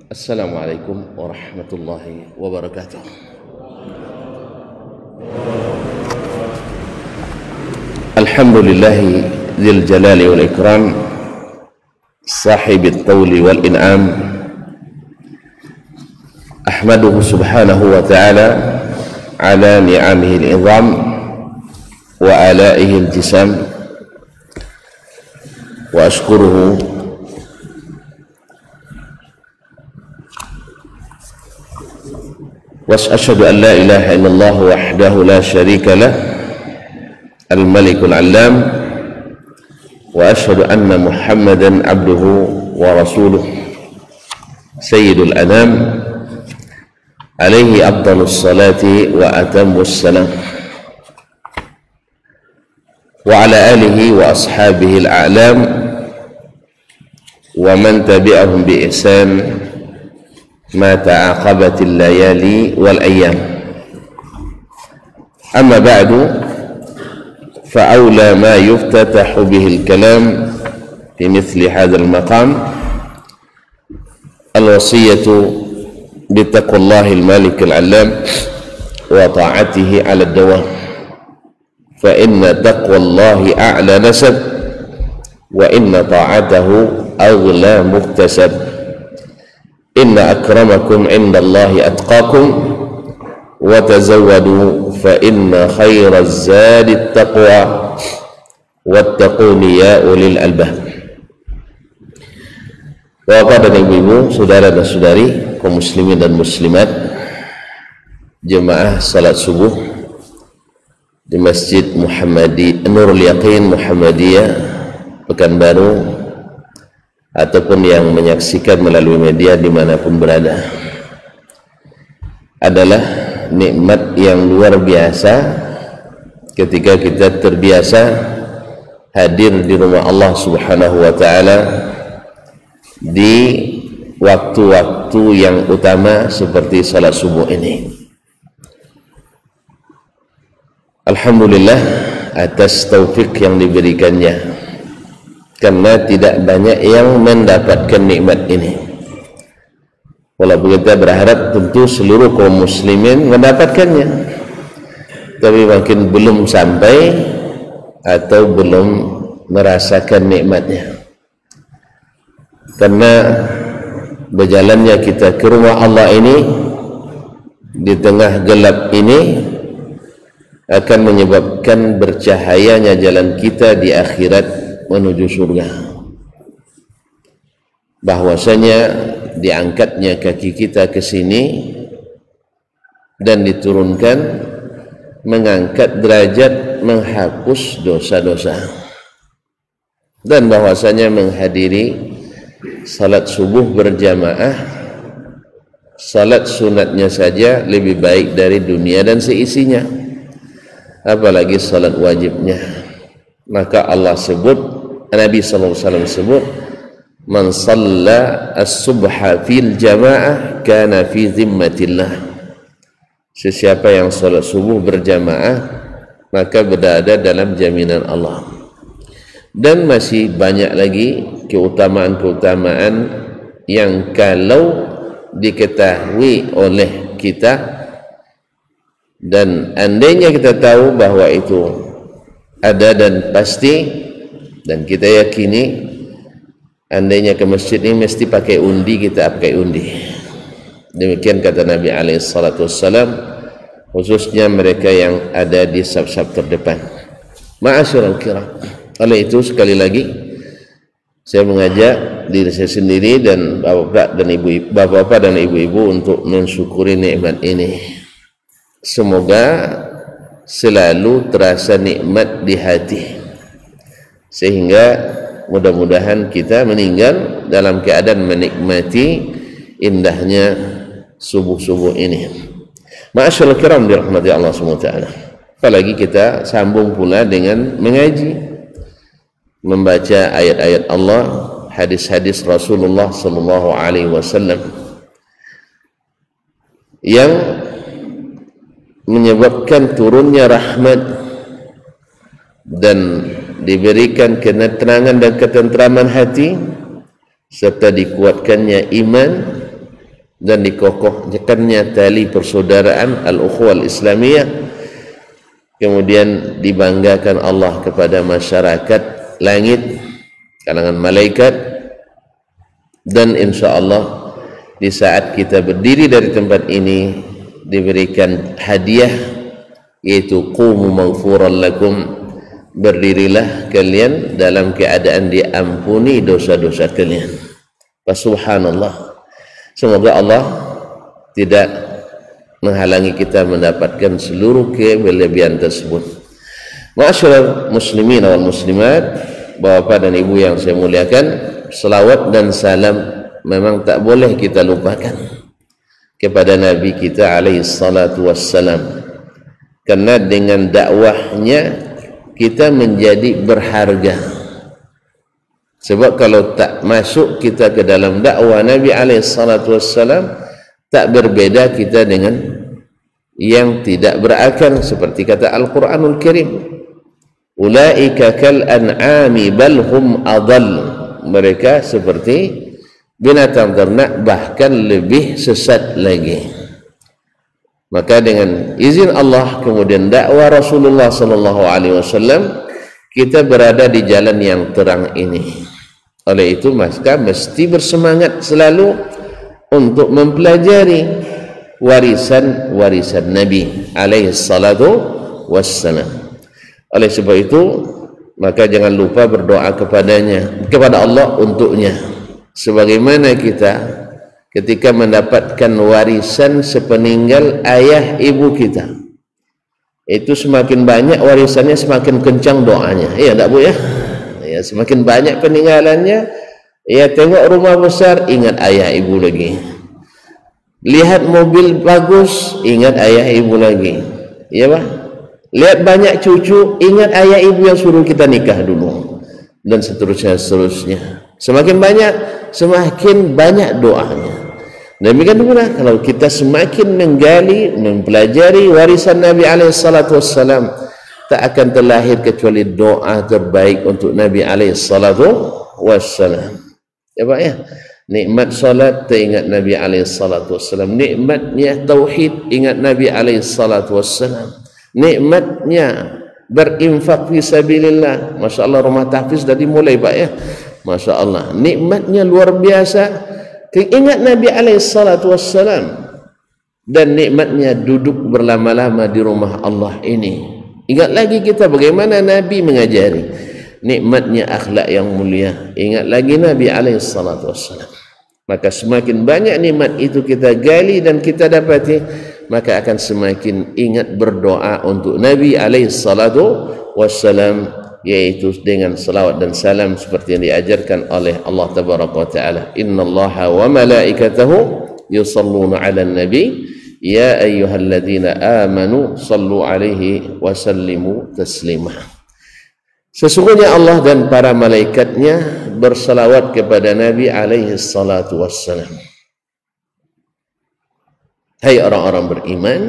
Assalamualaikum warahmatullahi wabarakatuh. Alhamdulillahi dzil jalali wal ikram, sahibit tawli wal in'am. Ahmaduhu subhanahu wa ta'ala ala ni'amihi al-'idham wa ala'ihi al-jisam, wa ashkuruhu وأشهد أن لا إله إلا الله وحده لا شريك له الملك العلام وأشهد أن محمدا عبده ورسوله سيد الأنام عليه أفضل الصلاة وأتم السلام وعلى آله وأصحابه الأعلام ومن تبعهم بإحسان ما تعاقبت الليالي والأيام. أما بعد فأولى ما يفتتح به الكلام في مثل هذا المقام الوصية بتقوى الله المالك العلام وطاعته على الدوام، فإن تقوى الله أعلى نسب وإن طاعته أغلى مكتسب. Inna akramakum indallahi atqakum wa tazawwadu fa inna khairaz zadi taqwa wattaquni ya ulil albab. Bapak dan ibu-ibu, saudara dan saudari, kaum muslimin dan muslimat, jemaah salat subuh di Masjid Nurul Yaqin Muhammadiyah Pekanbaru ataupun yang menyaksikan melalui media dimanapun berada, adalah nikmat yang luar biasa ketika kita terbiasa hadir di rumah Allah subhanahu wa ta'ala di waktu-waktu yang utama seperti salat subuh ini. Alhamdulillah atas taufik yang diberikannya, karena tidak banyak yang mendapatkan nikmat ini. Walaupun kita berharap tentu seluruh kaum muslimin mendapatkannya, tapi mungkin belum sampai atau belum merasakan nikmatnya. Karena berjalannya kita ke rumah Allah ini di tengah gelap ini akan menyebabkan bercahayanya jalan kita di akhirat menuju surga. Bahwasanya diangkatnya kaki kita ke sini dan diturunkan, mengangkat derajat, menghapus dosa-dosa, dan bahwasanya menghadiri salat subuh berjamaah, salat sunatnya saja lebih baik dari dunia dan seisinya, apalagi salat wajibnya. Maka Allah sebut, Nabi SAW sebut, man shalla as-subha fil jamaah kana fi zimmatillah. Sesiapa yang salat subuh berjamaah maka berada dalam jaminan Allah. Dan masih banyak lagi keutamaan-keutamaan yang kalau diketahui oleh kita, dan andainya kita tahu bahwa itu ada dan pasti, dan kita yakini andainya ke masjid ini mesti pakai undi, kita pakai undi. Demikian kata Nabi SAW, khususnya mereka yang ada di saf-saf terdepan. Ma'asyiral kiram, oleh itu sekali lagi saya mengajak diri saya sendiri dan bapak-bapak dan ibu-ibu untuk mensyukuri nikmat ini. Semoga selalu terasa nikmat di hati, sehingga mudah-mudahan kita meninggal dalam keadaan menikmati indahnya subuh-subuh ini. Ma'asyiral kiram dirahmati Allah SWT. Apalagi kita sambung pula dengan mengaji, membaca ayat-ayat Allah, hadis-hadis Rasulullah SAW yang menyebabkan turunnya rahmat dan diberikan ketenangan dan ketentraman hati, serta dikuatkannya iman dan dikokohkannya tali persaudaraan al-ukhuwah al-islamiyah, kemudian dibanggakan Allah kepada masyarakat langit, kalangan malaikat, dan insya Allah di saat kita berdiri dari tempat ini diberikan hadiah, yaitu qumu maghfuran lakum, berdirilah kalian dalam keadaan diampuni dosa-dosa kalian. Subhanallah. Semoga Allah tidak menghalangi kita mendapatkan seluruh kelebihan tersebut. Ma'asyiral muslimin wal muslimat, bapak dan ibu yang saya muliakan, selawat dan salam memang tak boleh kita lupakan kepada Nabi kita alaihi salatu wassalam, karena dengan dakwahnya kita menjadi berharga. Sebab kalau tak masuk kita ke dalam dakwah Nabi alaihi salatu wassalam, tak berbeda kita dengan yang tidak berakal, seperti kata Al-Quranul Karim, ulaika kal an'ami bal hum adall, mereka seperti binatang ternak, bahkan lebih sesat lagi. Maka dengan izin Allah kemudian dakwah Rasulullah sallallahu alaihi wasallam, kita berada di jalan yang terang ini. Oleh itu maka mesti bersemangat selalu untuk mempelajari warisan-warisan Nabi alaihi salatu wassalam. Oleh sebab itu maka jangan lupa berdoa kepada Allah untuknya, sebagaimana kita ketika mendapatkan warisan sepeninggal ayah ibu kita, itu semakin banyak warisannya semakin kencang doanya, ya tak Bu ya? Ya, semakin banyak peninggalannya, ya tengok rumah besar ingat ayah ibu lagi, lihat mobil bagus ingat ayah ibu lagi, ya Pak, lihat banyak cucu ingat ayah ibu yang suruh kita nikah dulu, dan seterusnya. Semakin banyak semakin banyak doanya. Demikian pula kalau kita semakin menggali, mempelajari warisan Nabi alaihi salatu wassalam, tak akan terlahir kecuali doa terbaik untuk Nabi alaihi salatu wassalam. Ya Pak ya, nikmat salat teringat Nabi alaihi salatu wassalam, nikmatnya tauhid ingat Nabi alaihi salatu wassalam, nikmatnya berinfak fi sabilillah. Masya Allah, rumah tahfiz dah dimulai Pak ya, Masya Allah, nikmatnya luar biasa. Ingat Nabi alaihi salatu wassalam, dan nikmatnya duduk berlama-lama di rumah Allah ini. Ingat lagi kita bagaimana Nabi mengajari, nikmatnya akhlak yang mulia. Ingat lagi Nabi alaihi salatu wassalam. Maka semakin banyak nikmat itu kita gali dan kita dapati, maka akan semakin ingat berdoa untuk Nabi alaihi salatu wassalam, yaitu dengan salawat dan salam seperti yang diajarkan oleh Allah tabaraka wa taala, innallaha wa malaikatahu yusalluna 'alan nabi ya ayyuhalladzina amanu sallu 'alaihi wa sallimu taslima. Sesungguhnya Allah dan para malaikatnya bersalawat kepada Nabi alaihi salatu wassalam. Hai orang-orang beriman,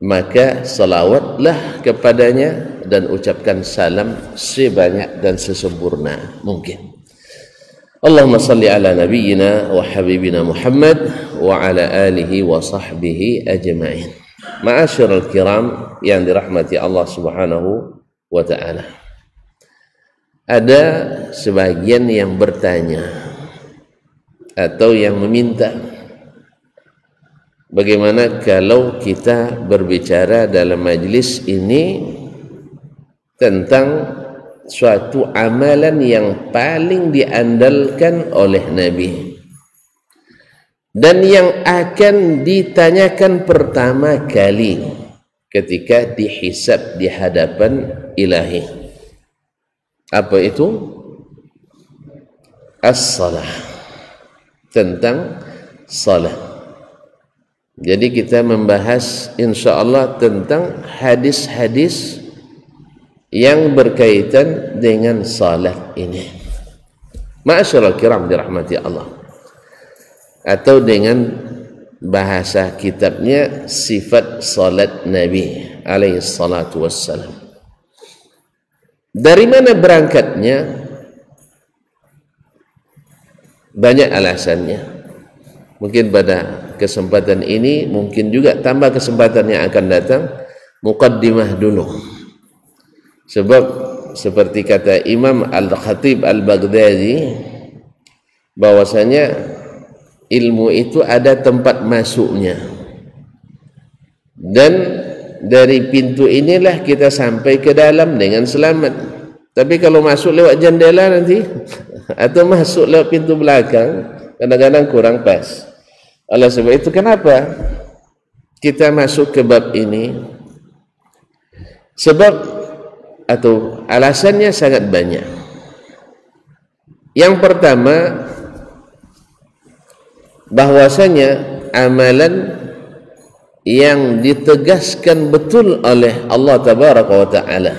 maka salawatlah kepadanya dan ucapkan salam sebanyak dan sesempurna mungkin. Allahumma salli ala nabiyyina wa habibina Muhammad wa ala alihi wa sahbihi ajma'in. Ma'asyiral kiram yang dirahmati Allah subhanahu wa ta'ala, ada sebagian yang bertanya atau yang meminta, bagaimana kalau kita berbicara dalam majlis ini tentang suatu amalan yang paling diandalkan oleh Nabi dan yang akan ditanyakan pertama kali ketika dihisab di hadapan ilahi. Apa itu? As-salah, tentang salat. Jadi kita membahas insyaAllah tentang hadis-hadis yang berkaitan dengan salat ini. Ma'asyiral kiram dirahmati Allah, atau dengan bahasa kitabnya sifat salat Nabi alaihi salatu wassalam. Dari mana berangkatnya? Banyak alasannya. Mungkin pada kesempatan ini, mungkin juga tambah kesempatan yang akan datang, muqaddimah dulu. Sebab seperti kata Imam Al-Khatib Al-Baghdadi, bahwasanya ilmu itu ada tempat masuknya, dan dari pintu inilah kita sampai ke dalam dengan selamat. Tapi kalau masuk lewat jendela nanti atau masuk lewat pintu belakang, kadang-kadang kurang pas. Oleh sebab itu, kenapa kita masuk ke bab ini? Sebab atau alasannya sangat banyak. Yang pertama, bahwasanya amalan yang ditegaskan betul oleh Allah Tabaraka wa Ta'ala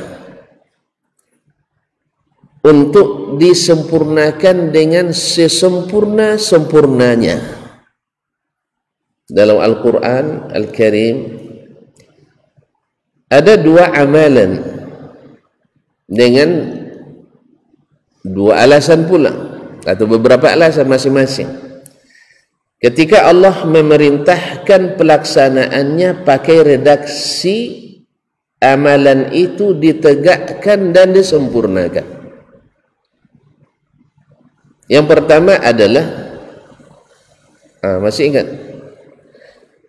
untuk disempurnakan dengan sesempurna-sempurnanya dalam Al-Quran Al-Karim, ada dua amalan dengan dua alasan pula, atau beberapa alasan masing-masing. Ketika Allah memerintahkan pelaksanaannya pakai redaksi, amalan itu ditegakkan dan disempurnakan. Yang pertama adalah, masih ingat?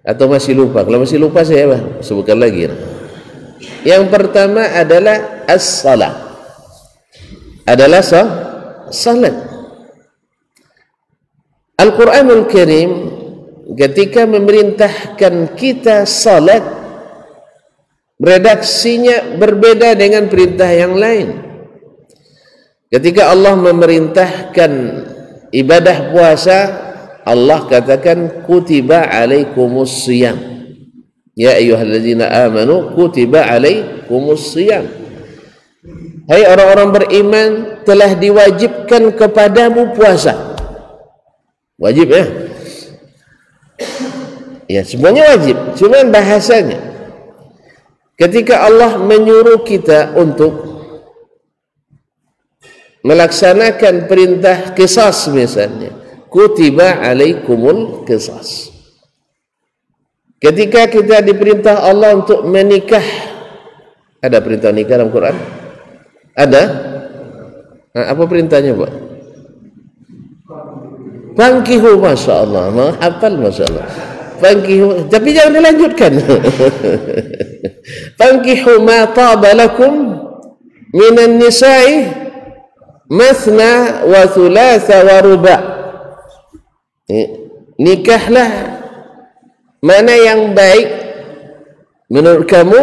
Atau masih lupa? Kalau masih lupa saya sebutkan lagi. Yang pertama adalah as-salat. Adalah salat. Al-Quranul Karim ketika memerintahkan kita salat, redaksinya berbeda dengan perintah yang lain. Ketika Allah memerintahkan ibadah puasa, Allah katakan kutiba alaikumus siyam, ya ayyuhalladzina amanu kutiba alaikumus siyam, hai orang-orang beriman, telah diwajibkan kepadamu puasa. Wajib ya, ya semuanya wajib, cuma bahasanya ketika Allah menyuruh kita untuk melaksanakan perintah qisas, misalnya kutiba alaikumul qisas. Ketika kita diperintah Allah untuk menikah, ada perintah nikah dalam Quran? Ada? Apa perintahnya, Pak? Fankihu, Masya Allah, menghafal, Masya Allah. Fankihu, tapi jangan dilanjutkan. Fankihu ma taba lakum minan nisa'i mathna wa thulatha wa ruba'. Nikahlah mana yang baik menurut kamu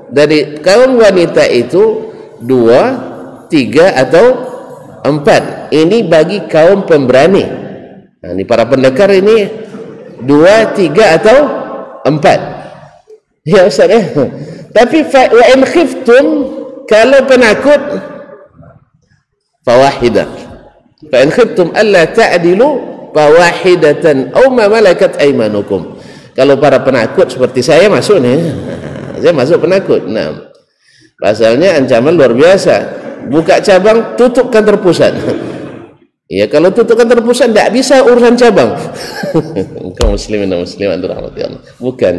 dari kaum wanita itu, 2, 3 atau 4. Ini bagi kaum pemberani. Nah, ini para pendekar ini 2, 3 atau 4. Ya Ustaz ya. Tapi wa in khiftum, kalau penakut, fawahidah. Fa in khiftum alla ta'dilu fawahidatan aw ma malakat aymanukum. Kalau para penakut seperti saya masuk nih, saya masuk penakut. Nah, pasalnya ancaman luar biasa. Buka cabang, tutup kantor pusat. Ya, kalau tutup kantor pusat tidak bisa urusan cabang. Kaum muslimin dan muslimat rahmati Allah. Bukan,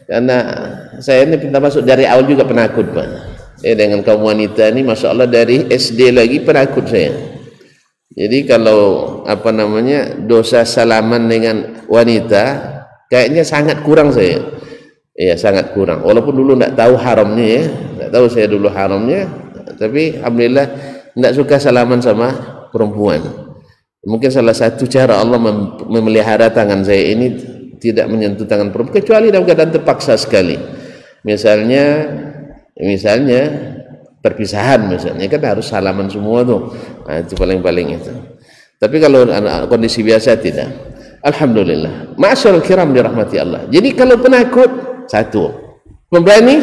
karena saya ini pinta masuk dari awal juga penakut, Pak. Saya dengan kaum wanita ini, Masya Allah, dari SD lagi penakut saya. Jadi kalau apa namanya, dosa salaman dengan wanita kayaknya sangat kurang saya. Ya, sangat kurang. Walaupun dulu tidak tahu haramnya ya, tidak tahu saya dulu haramnya, tapi alhamdulillah tidak suka salaman sama perempuan. Mungkin salah satu cara Allah memelihara tangan saya ini tidak menyentuh tangan perempuan kecuali dalam keadaan terpaksa sekali. Misalnya perpisahan, misalnya kan harus salaman semua tuh. Nah, itu paling-paling itu. Tapi kalau kondisi biasa tidak. Alhamdulillah. Ma'asyiral kiram dirahmati Allah. Jadi kalau penakut, 1. Pemberani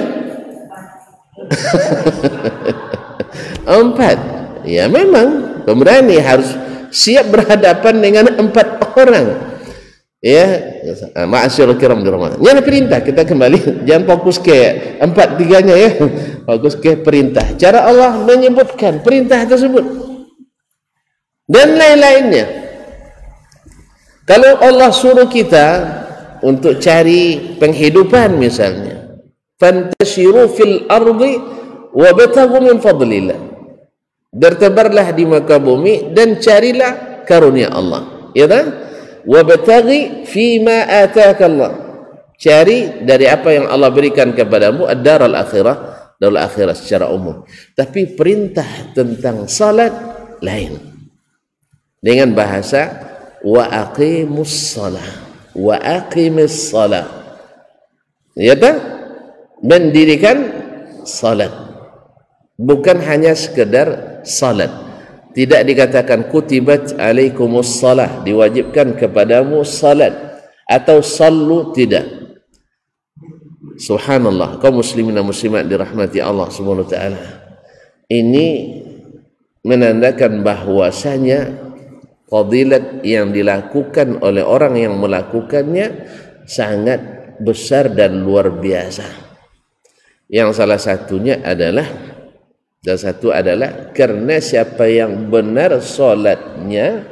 4. Ya memang pemberani harus siap berhadapan dengan 4 orang. Ya, ma'asyiral kiram dirahmati. Ini perintah, kita kembali, jangan fokus ke 4-3-nya ya. Fokus ke perintah. Cara Allah menyebutkan perintah tersebut dan lain-lainnya. Kalau Allah suruh kita untuk cari penghidupan misalnya, fantashiru fil ardi wabtaghu min fadlillah, bertebarlah di muka bumi dan carilah karunia Allah, ya kan? Wabtaghi fima ataka Allah, cari dari apa yang Allah berikan kepadamu, ad-daral akhirah, darul akhirah secara umum. Tapi perintah tentang salat lain, dengan bahasa wa aqimus salah, wa aqimis salah, ya tak? Mendirikan salat, bukan hanya sekedar salat. Tidak dikatakan kutibat alaikumus salah, diwajibkan kepadamu salat, atau sallu, tidak. Subhanallah, kaum muslimin dan muslimat dirahmati Allah Subhanahu wa taala. Ini menandakan bahwasanya fadilat yang dilakukan oleh orang yang melakukannya sangat besar dan luar biasa. Yang salah satunya adalah, karena siapa yang benar solatnya,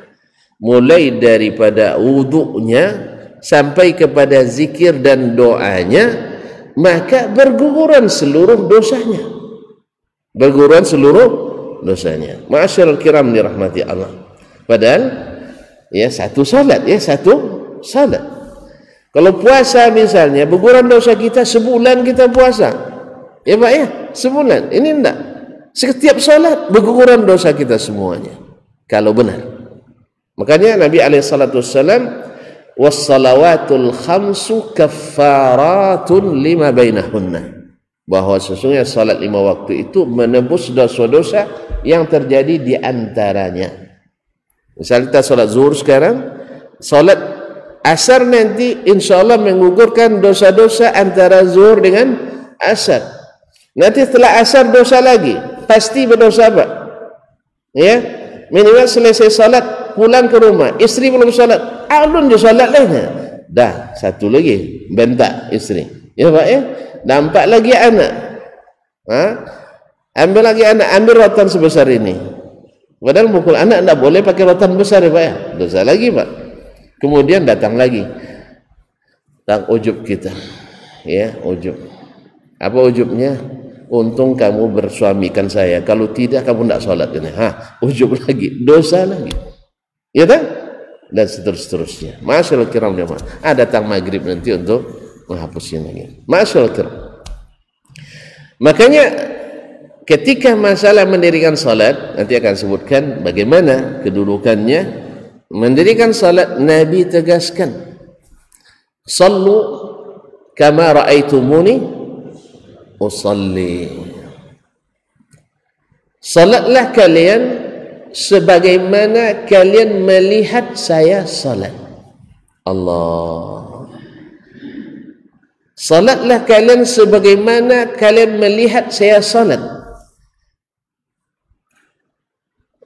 mulai daripada wudunya sampai kepada zikir dan doanya, maka berguguran seluruh dosanya. Berguguran seluruh dosanya. Ma'asyiral kiram dirahmati Allah. Padahal ya satu salat, Kalau puasa misalnya, berguguran dosa kita sebulan kita puasa, ya Pak ya, sebulan. Ini enggak, setiap salat berguguran dosa kita semuanya kalau benar. Makanya Nabi SAW, wassalawatul khamsu kaffaratun lima bainahunna, bahwa sesungguhnya salat 5 waktu itu menebus dosa-dosa yang terjadi di antaranya. Misal kita solat zuhur sekarang, solat asar nanti insya Allah menggugurkan dosa-dosa antara zuhur dengan asar. Nanti setelah asar dosa lagi, pasti berdosa apa? Ya, minimal selesai solat pulang ke rumah, istri belum solat, alun dia solat lainnya, dah satu lagi bentak istri, ya Pak ya, nampak lagi anak, ambil lagi anak, ambil rotan sebesar ini. Padahal mukul anak tidak boleh pakai rotan besar, ya Pak ya, dosa lagi Pak. Kemudian datang lagi tentang ujub kita, ya, ujub. Apa ujubnya? Untung kamu bersuamikan saya, kalau tidak kamu tidak sholat ini. Ujub lagi, dosa lagi, ya tak? Dan seterusnya. Masyaallah kiram jemaah. Datang maghrib nanti untuk menghapusnya lagi. Masyaallah kiram. Makanya ketika masalah mendirikan salat, nanti akan sebutkan bagaimana kedudukannya. Mendirikan salat, Nabi tegaskan, sallu kama ra'aitumuni usalli. Salatlah kalian sebagaimana kalian melihat saya salat. Allah. Salatlah kalian sebagaimana kalian melihat saya salat.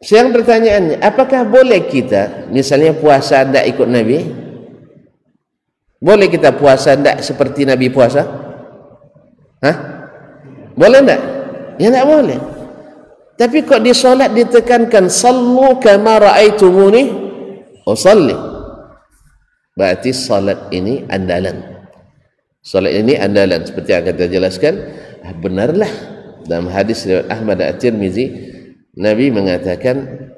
Sekarang pertanyaannya, apakah boleh kita misalnya puasa tidak ikut Nabi? Boleh kita puasa tidak seperti Nabi puasa? Boleh tidak? Ya tidak boleh. Tapi kok di solat ditekankan sallu kama ra'aitumuni usalli. Berarti salat ini andalan. Salat ini andalan, seperti yang kita jelaskan. Benarlah dalam hadis riwayat Ahmad At-Tirmizi, Nabi mengatakan,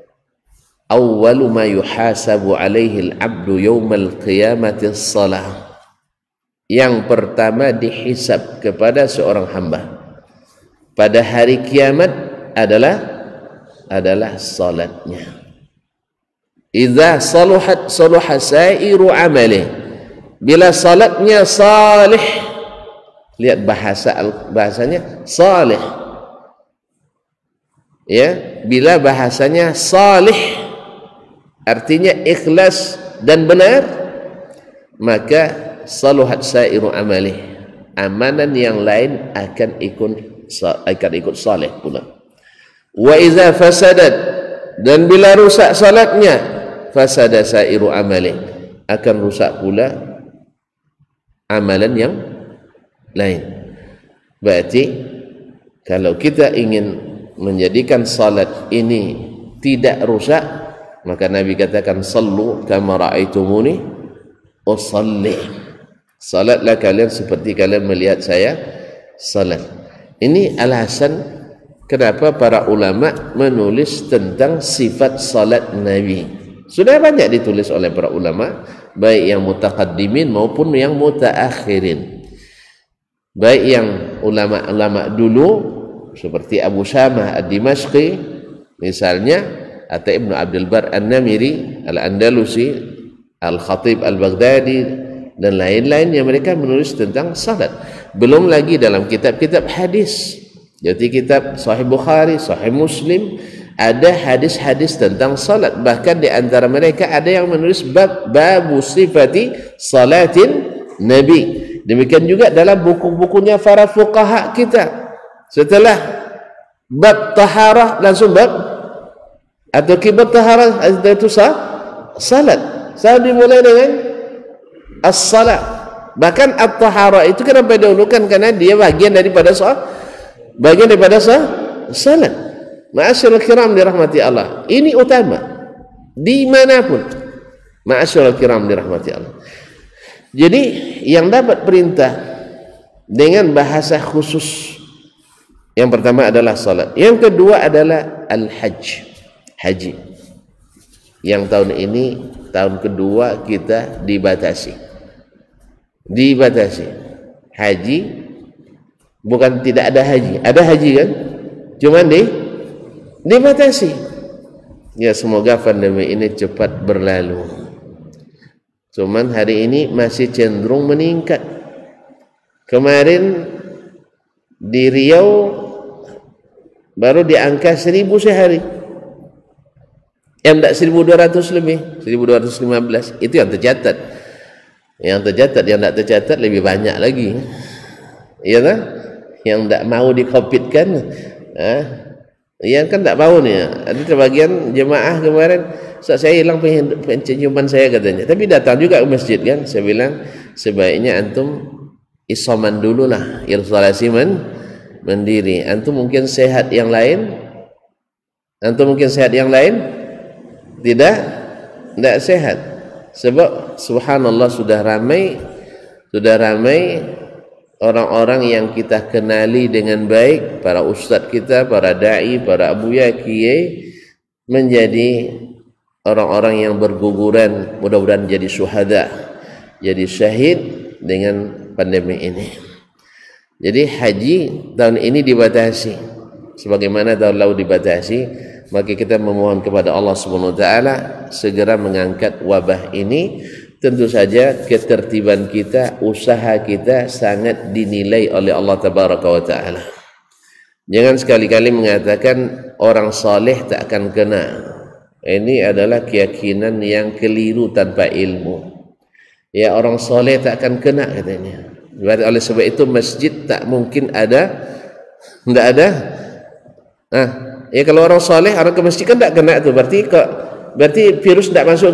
awwalu ma yuhasabu alaihi al-'abdu yawmal qiyamati as-salah. Yang pertama dihisab kepada seorang hamba pada hari kiamat adalah salatnya. Idza saluhat saluha sairu amali. Bila salatnya salih, lihat bahasanya salih. Ya, bila bahasanya salih artinya ikhlas dan benar, maka saluhat sairu amali, amalan yang lain akan ikut salih pula. Wa iza fasadat, dan bila rusak salatnya, fasada sairu amali, akan rusak pula amalan yang lain. Berarti kalau kita ingin menjadikan salat ini tidak rusak, Maka Nabi katakan, sallu kama ra'aitumuni usalli. Salatlah kalian seperti kalian melihat saya salat. Ini alasan kenapa para ulama menulis tentang sifat salat Nabi. Sudah banyak ditulis oleh para ulama, baik yang mutaqaddimin maupun yang mutaakhirin. Baik yang ulama-ulama dulu seperti Abu Syamah Ad-Dimashqi misalnya, atau Ibnu Abdul Bar An-Namiri Al-Andalusi, Al-Khatib Al-Baghdadi dan lain-lain yang mereka menulis tentang salat. Belum lagi dalam kitab-kitab hadis, jadi kitab Sahih Bukhari, Sahih Muslim, ada hadis-hadis tentang salat. Bahkan di antara mereka ada yang menulis babu sifati salatin Nabi. Demikian juga dalam buku-bukunya para fuqaha kita. Setelah bab taharah langsung bab atau kitab taharah itu salat. Salat dimulai dengan as-salat. Bahkan at-taharah itu kenapa didahulukan? Karena dia bagian daripada salat. Ma'asyiral kiram dirahmati Allah. Ini utama dimanapun. Ma'asyiral kiram dirahmati Allah. Jadi yang dapat perintah dengan bahasa khusus, yang pertama adalah salat, yang kedua adalah al-hajj, haji. Yang tahun ini tahun kedua kita dibatasi haji. Bukan tidak ada haji, ada haji kan, cuman dibatasi. Ya, semoga pandemi ini cepat berlalu. Cuman hari ini masih cenderung meningkat. Kemarin di Riau baru di angka 1000 sehari. Tidak 1200 lebih, 1215. Itu yang tercatat. Yang tidak tercatat lebih banyak lagi. Iya kan? Yang tidak mau dikopitkan, yang kan tidak mau nih. Ada sebagian jemaah kemarin, saya hilang penciuman saya katanya. Tapi datang juga ke masjid kan. Saya bilang sebaiknya antum isoman dulu lah, isolasi mandiri. Antum mungkin sehat yang lain, tidak sehat. Sebab subhanallah sudah ramai orang-orang yang kita kenali dengan baik, para ustadz kita, para da'i, para abuya, kiai, menjadi orang-orang yang berguguran, mudah-mudahan jadi syuhada, jadi syahid dengan pandemi ini. Jadi haji tahun ini dibatasi sebagaimana tahun lalu dibatasi. Maka kita memohon kepada Allah Subhanahu wa taala segera mengangkat wabah ini. Tentu saja ketertiban kita, usaha kita sangat dinilai oleh Allah Tabaraka wa taala. Jangan sekali-kali mengatakan orang saleh tak akan kena. Ini adalah keyakinan yang keliru tanpa ilmu. Ya, orang saleh tak akan kena katanya. Oleh sebab itu masjid tak mungkin ada, tidak ada. Ya, kalau orang saleh orang ke masjid kan tak kena tu. Berarti virus tak masuk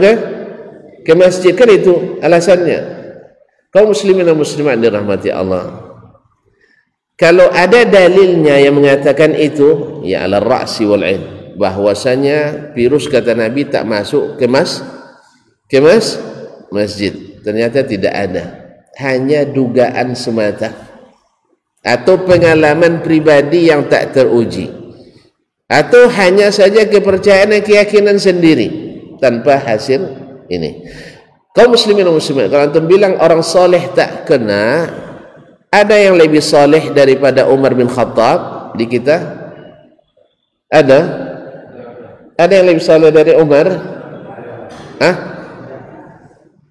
ke masjid kan, itu alasannya. Kaum muslimin dan muslimat dirahmati Allah. Kalau ada dalilnya yang mengatakan itu, ya ala ra'si wal 'ain, bahwasanya virus kata Nabi tak masuk ke masjid. Ternyata tidak ada. Hanya dugaan semata atau pengalaman pribadi yang tak teruji, atau hanya saja kepercayaan dan keyakinan sendiri tanpa hasil ini. Kaum muslimin dan muslimat, kalau antum bilang orang soleh tak kena, ada yang lebih soleh daripada Umar bin Khattab di kita? Ada yang lebih soleh dari Umar?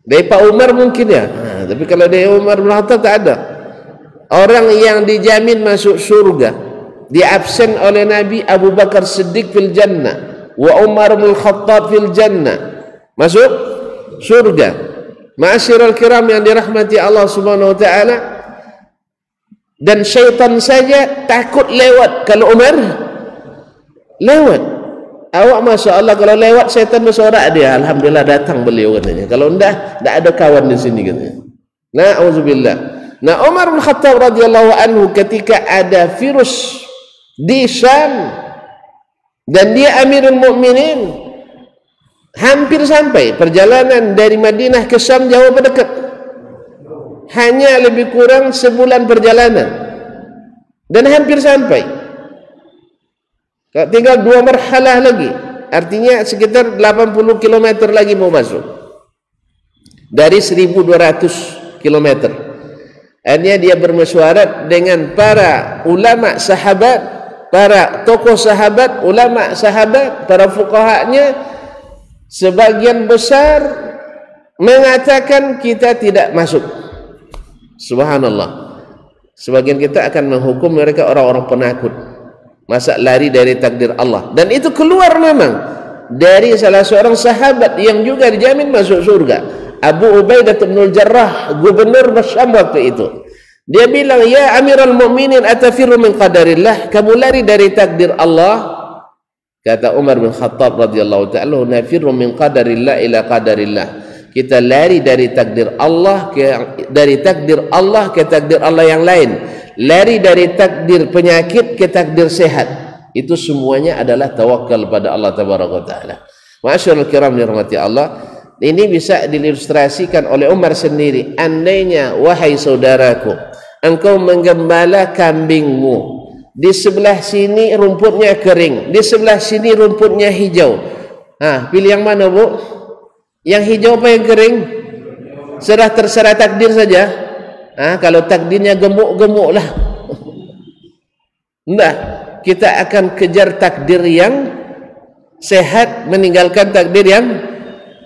Dari Pak Umar mungkin ya. Tapi kalau dari Umar bin Khattab tak ada. Orang yang dijamin masuk surga, diabsen oleh Nabi, Abu Bakar Siddiq fil jannah wa Umar bin Khattab fil jannah, masuk surga. Ma'asyiral kiram yang dirahmati Allah Subhanahu wa taala. Dan syaitan saja takut lewat. Kalau Umar lewat, awak Masya Allah kalau lewat syaitan bersorak dia, alhamdulillah datang beliau katanya. Kalau tidak ada kawan di sini katanya. Na'udzubillah. Nah, Umar bin Khattab radhiyallahu anhu ketika ada virus di Syam dan dia Amirul Mukminin, Hampir sampai. Perjalanan dari Madinah ke Syam jauh apa dekat? Hanya lebih kurang sebulan perjalanan. Dan hampir sampai. Tinggal 2 marhalah lagi. Artinya sekitar 80 km lagi mau masuk. Dari 1200 km. Akhirnya dia bermesyuarat dengan para ulama sahabat, para tokoh sahabat, ulama sahabat, para fuqahanya. Sebagian besar mengatakan kita tidak masuk. Subhanallah. Sebagian kita akan menghukum mereka orang-orang penakut. Masa lari dari takdir Allah. Dan itu keluar memang dari salah seorang sahabat yang juga dijamin masuk surga. Abu Ubaidah bin Jarrah, gubernur Syam waktu itu. Dia bilang, "Ya Amirul Mukminin, atafiru min qadarillah?" Kamu lari dari takdir Allah? Kata Umar bin Khattab radhiyallahu ta'ala, "Nafirru min qadarillah ila qadarillah." Kita lari dari takdir Allah ke takdir Allah yang lain. Lari dari takdir penyakit ke takdir sehat. Itu semuanya adalah tawakal pada Allah tabaraka taala. Ma'asyiral kiram dirahmati Allah, ini bisa diilustrasikan oleh Umar sendiri. Andainya wahai saudaraku, engkau menggembala kambingmu, di sebelah sini rumputnya kering, di sebelah sini rumputnya hijau. Pilih yang mana, Bu? Yang hijau apa yang kering? Sudah terserah takdir saja. Kalau takdirnya gemuk-gemuk lah. Enggak, kita akan kejar takdir yang sehat, meninggalkan takdir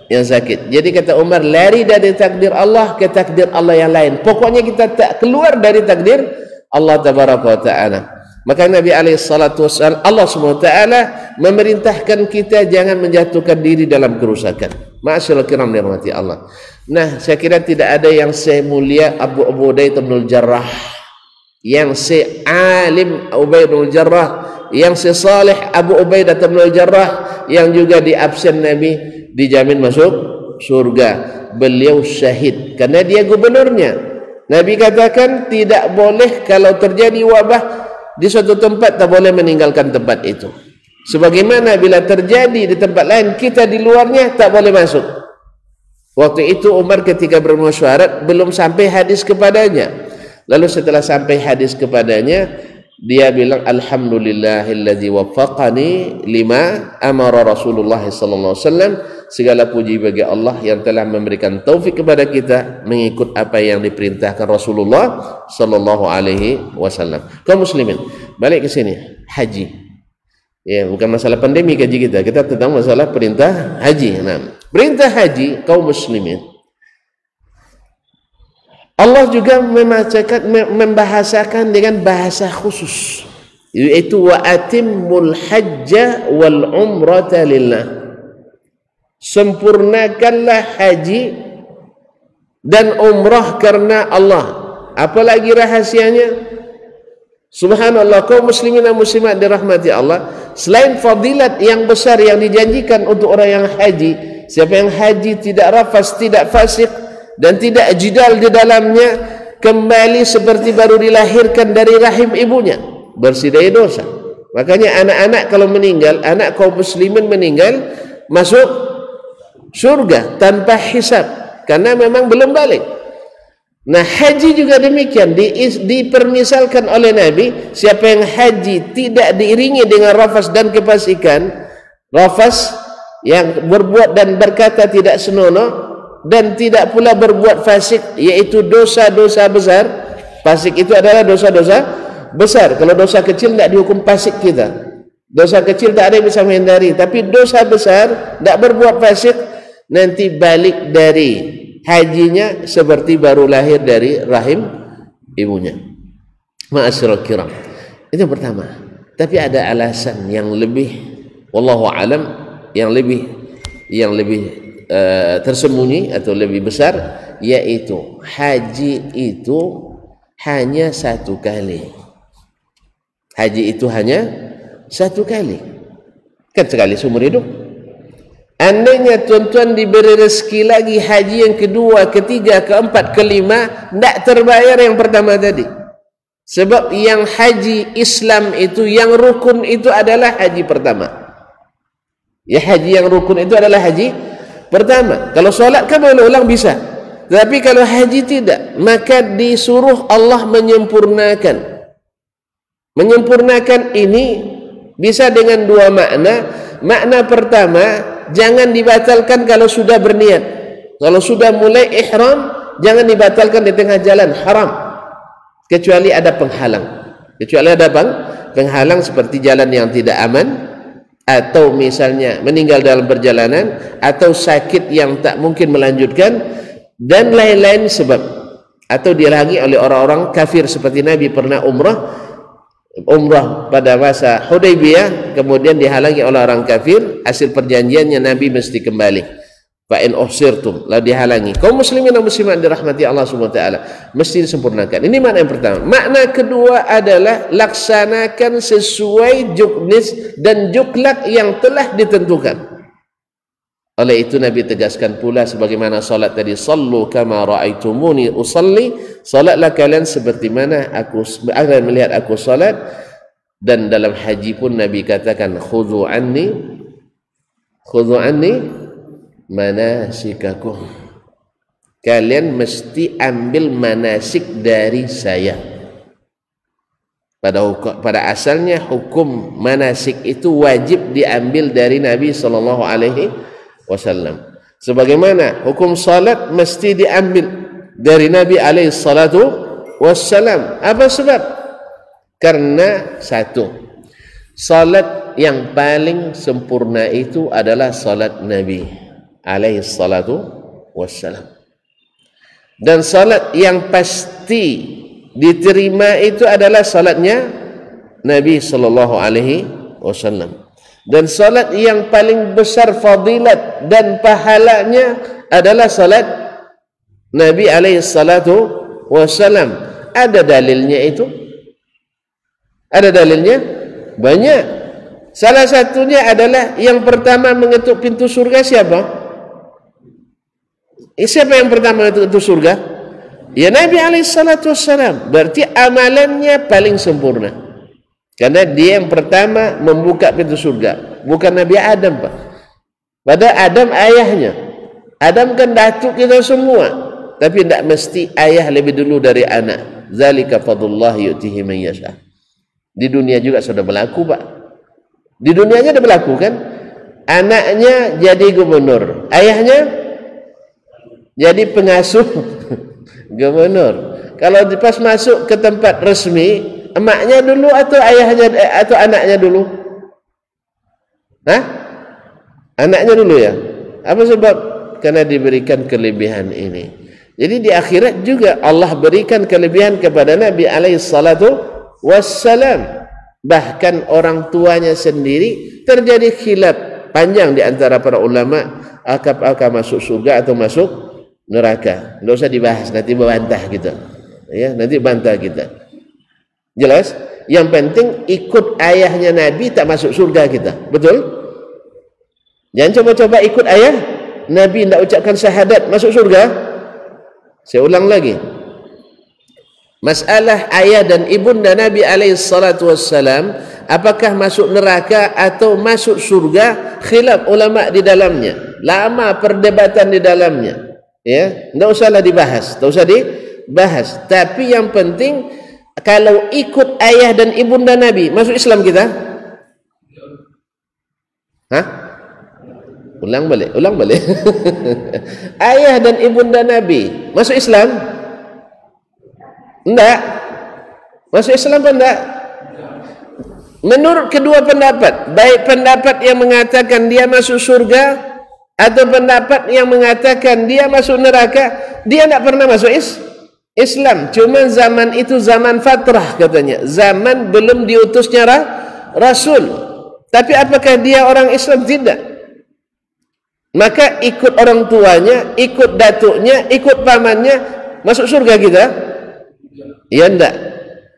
yang sakit. Jadi kata Umar, lari dari takdir Allah ke takdir Allah yang lain. Pokoknya kita tak keluar dari takdir Allah tabaraka wa ta'ala. Maka Nabi SAW, Allah SWT memerintahkan kita jangan menjatuhkan diri dalam kerusakan. Ma'asyiral kiram dirahmati Allah. Nah, saya kira tidak ada yang semulia Abu Ubaidah bin Jarrah, yang sealim Ubaidah bin Jarrah, yang sesalih Abu Ubaidah bin Jarrah, yang juga di absen Nabi dijamin masuk surga. Beliau syahid karena dia gubernurnya. Nabi katakan tidak boleh kalau terjadi wabah di suatu tempat, tak boleh meninggalkan tempat itu. Sebagaimana bila terjadi di tempat lain, kita di luarnya tak boleh masuk. Waktu itu Umar ketika bermusyawarah belum sampai hadis kepadanya. Lalu setelah sampai hadis kepadanya, dia bilang, "Alhamdulillahilladzi waffaqani lima amara Rasulullah sallallahu alaihi wasallam." Segala puji bagi Allah yang telah memberikan taufik kepada kita mengikut apa yang diperintahkan Rasulullah sallallahu alaihi wasallam. Kaum muslimin, balik ke sini, haji. Ya, bukan masalah pandemi haji kita tentang masalah perintah haji. Nah, perintah haji kaum muslimin. Allah juga membahasakan dengan bahasa khusus, yaitu wa atimmul hajja wal umrata lillah. Sempurnakanlah haji dan umrah karena Allah. Apalagi rahasianya? Subhanallah, kaum muslimin dan muslimat dirahmati Allah, selain fadilat yang besar yang dijanjikan untuk orang yang haji, siapa yang haji tidak rafas, tidak fasik, dan tidak jidal di dalamnya, kembali seperti baru dilahirkan dari rahim ibunya, bersih dari dosa. Makanya anak-anak kalau meninggal, anak kaum muslimin meninggal, masuk surga tanpa hisab, karena memang belum balik. Nah, haji juga demikian, dipermisalkan oleh Nabi, siapa yang haji tidak diiringi dengan rafas dan kefasikan, rafas yang berbuat dan berkata tidak senonoh, dan tidak pula berbuat fasik, yaitu dosa-dosa besar. Fasik itu adalah dosa-dosa besar. Kalau dosa kecil tidak dihukum fasik kita, dosa kecil tak ada yang bisa menghindari, tapi dosa besar tidak berbuat fasik, nanti balik dari hajinya seperti baru lahir dari rahim ibunya. Ma'asyiral kiram, itu pertama. Tapi ada alasan yang lebih, wallahu alam, yang lebih tersembunyi atau lebih besar, yaitu haji itu hanya satu kali. Haji itu hanya satu kali, kan sekali seumur hidup. Andainya tuan-tuan diberi rezeki lagi haji yang kedua, ketiga, keempat, kelima, tidak terbayar yang pertama tadi. Sebab yang haji Islam itu, yang rukun itu adalah haji pertama. Ya, haji yang rukun itu adalah haji pertama. Kalau solat kan boleh ulang bisa, tapi kalau haji tidak, maka disuruh Allah menyempurnakan. Menyempurnakan ini bisa dengan dua makna. Makna pertama, jangan dibatalkan kalau sudah berniat. Kalau sudah mulai ihram, jangan dibatalkan di tengah jalan, haram. Kecuali ada penghalang. Kecuali ada penghalang seperti jalan yang tidak aman, atau misalnya meninggal dalam perjalanan, atau sakit yang tak mungkin melanjutkan, dan lain-lain sebab, atau dihalangi oleh orang-orang kafir seperti Nabi pernah umrah pada masa Hudaybiyah, kemudian dihalangi oleh orang kafir, hasil perjanjiannya Nabi mesti kembali. Fa in uhsirtum, la dihalangi. Kaum muslimin dan muslimat dirahmati Allah Subhanahu wa taala, mesti disempurnakan. Ini makna yang pertama. Makna kedua adalah laksanakan sesuai juknis dan juklak yang telah ditentukan. Oleh itu Nabi tegaskan pula sebagaimana salat tadi, sallu kama raaitumuni usalli, salatlah kalian seperti mana aku akan melihat aku salat. Dan dalam haji pun Nabi katakan, khudhu anni manasikakum, kalian mesti ambil manasik dari saya. Pada asalnya hukum manasik itu wajib diambil dari Nabi sallallahu alaihi wasallam. Sebagaimana hukum salat mesti diambil dari Nabi alaihi salatu wassalam. Apa sebab? Karena satu, salat yang paling sempurna itu adalah salat Nabi alaihi salatu wassalam. Dan salat yang pasti diterima itu adalah salatnya Nabi sallallahu alaihi wasallam. Dan salat yang paling besar fadilat dan pahalanya adalah salat Nabi alaihi salatu wassalam. Ada dalilnya itu? Ada dalilnya? Banyak. Salah satunya adalah yang pertama mengetuk pintu surga siapa? Siapa yang pertama mengetuk pintu surga? Ya Nabi alaihi salatu wassalam. Berarti amalannya paling sempurna. Karena dia yang pertama membuka pintu surga, bukan Nabi Adam, Pak. Padahal Adam ayahnya. Adam kan datuk kita semua, tapi tidak mesti ayah lebih dulu dari anak. Zalika fadlullah yu'tihi man yasha. Di dunia juga sudah berlaku, Pak. Di dunianya sudah berlaku kan? Anaknya jadi gubernur, ayahnya jadi pengasuh gubernur. Kalau pas masuk ke tempat resmi, emaknya dulu atau ayahnya atau anaknya dulu? Hah? Anaknya dulu ya? Apa sebab? Karena diberikan kelebihan ini. Jadi di akhirat juga Allah berikan kelebihan kepada Nabi alaihi salatu wassalam. Bahkan orang tuanya sendiri terjadi khilaf panjang di antara para ulama, apakah masuk surga atau masuk neraka. Tidak usah dibahas, nanti bantah kita. Ya, nanti bantah kita. Jelas? Yang penting ikut ayahnya Nabi tak masuk surga kita. Betul? Jangan coba-coba ikut ayah Nabi, tidak ucapkan syahadat masuk surga. Saya ulang lagi. Masalah ayah dan ibunda Nabi alaihi salatu wassalam, apakah masuk neraka atau masuk surga, khilaf ulama di dalamnya. Lama perdebatan di dalamnya. Ya, tidak usahlah dibahas, tidak usah dibahas. Tapi yang penting kalau ikut ayah dan ibunda Nabi, masuk Islam kita? Hah? Ulang balik. Ayah dan ibunda Nabi masuk Islam? Enggak. Masuk Islam pun enggak. Menurut kedua pendapat, baik pendapat yang mengatakan dia masuk surga atau pendapat yang mengatakan dia masuk neraka, dia tidak pernah masuk Islam. Cuma zaman itu zaman fatrah katanya, zaman belum diutusnya Rasul. Tapi apakah dia orang Islam? Tidak. Maka ikut orang tuanya, ikut datuknya, ikut pamannya, masuk surga kita? Ya enggak.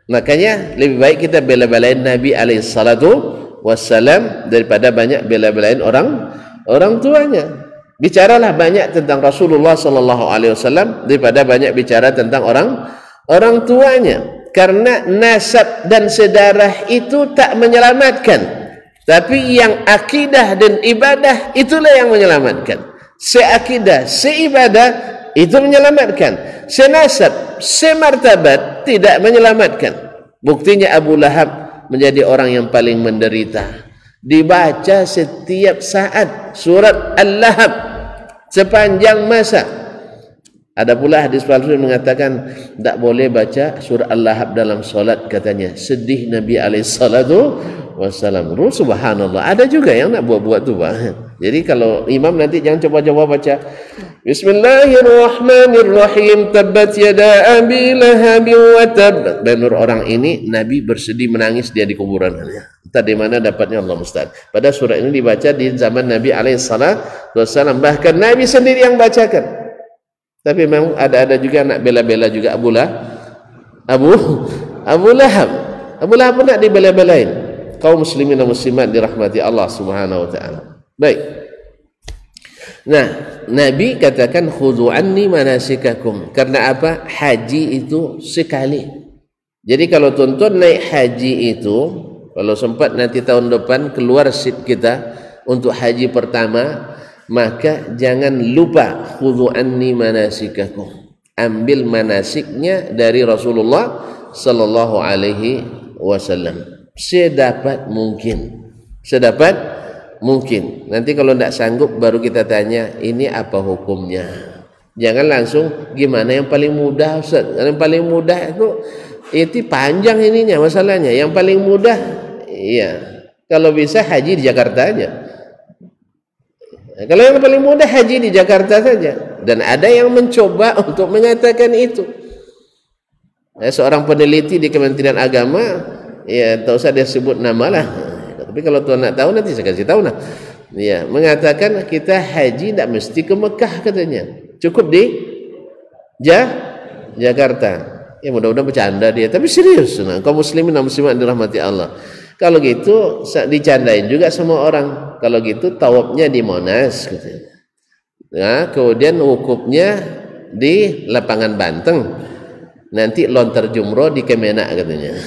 Makanya lebih baik kita bela-belain Nabi alaihi salatu wassalam daripada banyak bela-belain orang tuanya. Bicaralah banyak tentang Rasulullah sallallahu alaihi wasallam daripada banyak bicara tentang orang tuanya. Karena nasab dan sedarah itu tak menyelamatkan. Tapi yang akidah dan ibadah itulah yang menyelamatkan. Seakidah, seibadah itu menyelamatkan. Senasab, semartabat tidak menyelamatkan. Buktinya Abu Lahab menjadi orang yang paling menderita. Dibaca setiap saat surat Al-Lahab sepanjang masa. Ada pula hadis palsu yang mengatakan tak boleh baca surah Al-Lahab dalam solat, katanya. Sedih Nabi alaihissalatu wassalam. Subhanallah. Ada juga yang nak buat-buat tu, Pak. Jadi kalau imam nanti jangan coba-coba baca Bismillahirrahmanirrahim, tabbat yada abi lahab wa tab. Menurut orang ini Nabi bersedih menangis dia di kuburan. Entah di mana dapatnya, Allah musta'an. Pada surah ini dibaca di zaman Nabi alaihissalatu wassalam. Bahkan Nabi sendiri yang bacakan. Tapi memang ada juga nak bela-bela juga Abu Lahab. Abu Lahab pun nak dibela-belain. Kaum muslimin dan muslimat dirahmati Allah Subhanahu wa taala. Baik. Nah, Nabi katakan khudhu anni manasikakum. Karena apa? Haji itu sekali. Jadi kalau tuan-tuan naik haji itu, kalau sempat nanti tahun depan keluar seat kita untuk haji pertama, maka jangan lupa khudhu anni manasikakum. Ambil manasiknya dari Rasulullah sallallahu alaihi wasallam sedapat mungkin. Nanti kalau tidak sanggup baru kita tanya, ini apa hukumnya. Jangan langsung gimana yang paling mudah, Ustaz. Yang paling mudah itu panjang ininya masalahnya. Yang paling mudah, iya, kalau bisa haji di Jakarta aja. Kalau yang paling mudah haji di Jakarta saja. Dan ada yang mencoba untuk mengatakan itu. Seorang peneliti di Kementerian Agama, ya tak usah dia sebut nama lah. Tapi kalau tuan nak tahu nanti saya kasih tahu lah. Ya, mengatakan kita haji tidak mesti ke Mekah katanya. Cukup di Jakarta. Ya mudah-mudahan bercanda dia, tapi serius. Nah, kaum muslimin dan muslimat dirahmati Allah. Kalau gitu dicandain juga semua orang. Kalau gitu tawafnya di Monas katanya. Nah, kemudian wukufnya di lapangan Banteng. Nanti lontar jumroh di Kemenak katanya.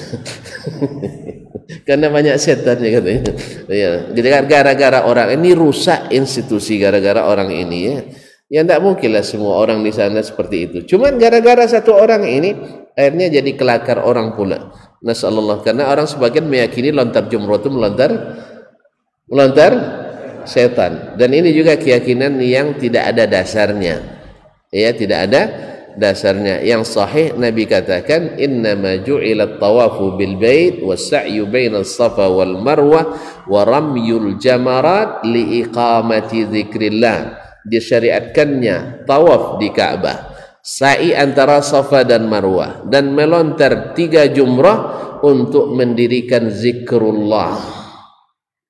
Karena banyak setannya katanya. Ya, gara-gara orang ini rusak institusi, gara-gara orang ini ya. Ya tidak mungkinlah semua orang di sana seperti itu. Cuman gara-gara satu orang ini akhirnya jadi kelakar orang pula. Nasallallahu, karena orang sebagian meyakini lontar jumroh itu melontar setan, dan ini juga keyakinan yang tidak ada dasarnya. Ya, tidak ada dasarnya. Yang sahih Nabi katakan innama ju'ilat tawafu bil bait was-sa'yu bainas safa wal marwah wa ramyul jamarat li iqamati dzikrillah. Disyariatkannya tawaf di Ka'bah, sa'i antara Safa dan Marwah, dan melontar 3 jumrah untuk mendirikan zikrullah.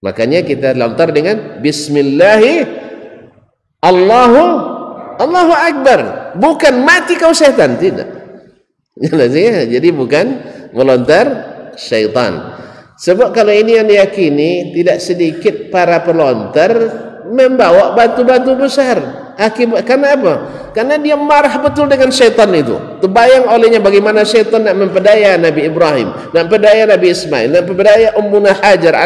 Makanya kita lontar dengan bismillahi Allahu Akbar, bukan mati kau setan, tidak. Jadi bukan melontar syaitan. Sebab kalau ini yang diyakini, tidak sedikit para pelontar membawa batu-batu besar. Akibat karena apa? Karena dia marah betul dengan syaitan itu. Terbayang olehnya bagaimana syaitan nak memperdaya Nabi Ibrahim, nak memperdaya Nabi Ismail, nak memperdaya Ummuna Hajar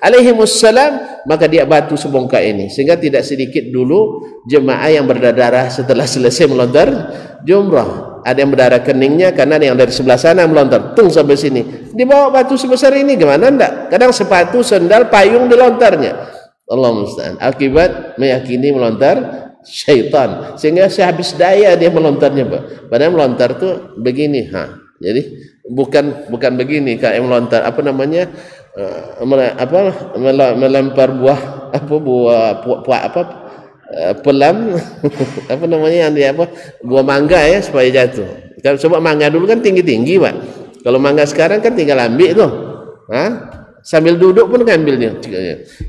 alaihimussalam, maka dia batu sebongkah ini. Sehingga tidak sedikit dulu jemaah yang berdarah setelah selesai melontar jumrah. Ada yang berdarah keningnya karena ada yang dari sebelah sana melontar tung sampai sini. Dibawa batu sebesar ini gimana enggak? Kadang sepatu, sendal, payung dilontarnya. Allah musta'an. Akibat meyakini melontar syaitan, sehingga sehabis daya dia melontarnya, Pak. Padahal melontar tuh begini, Jadi bukan begini kayak melontar apa namanya? Melempar buah pelam apa namanya yang dia buah mangga ya supaya jatuh. Kalau coba mangga dulu kan tinggi-tinggi, Pak. Kalau mangga sekarang kan tinggal ambil tuh. Sambil duduk pun ngambilnya.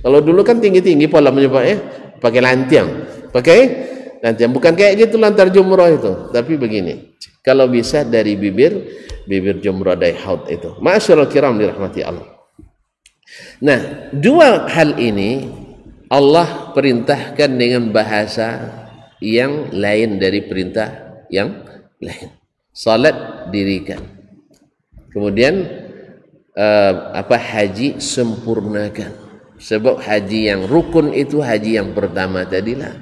Kalau dulu kan tinggi-tinggi polamnya, Pak, ya. Pakai lantiang. Bukan kayak gitu lantar jumrah itu, tapi begini. Kalau bisa dari bibir jumrah dari haud itu. Ma'asyiral kiram dirahmati Allah. Nah, dua hal ini Allah perintahkan dengan bahasa yang lain dari perintah yang lain. Salat dirikan. Kemudian haji sempurnakan. Sebab haji yang rukun itu haji yang pertama tadilah.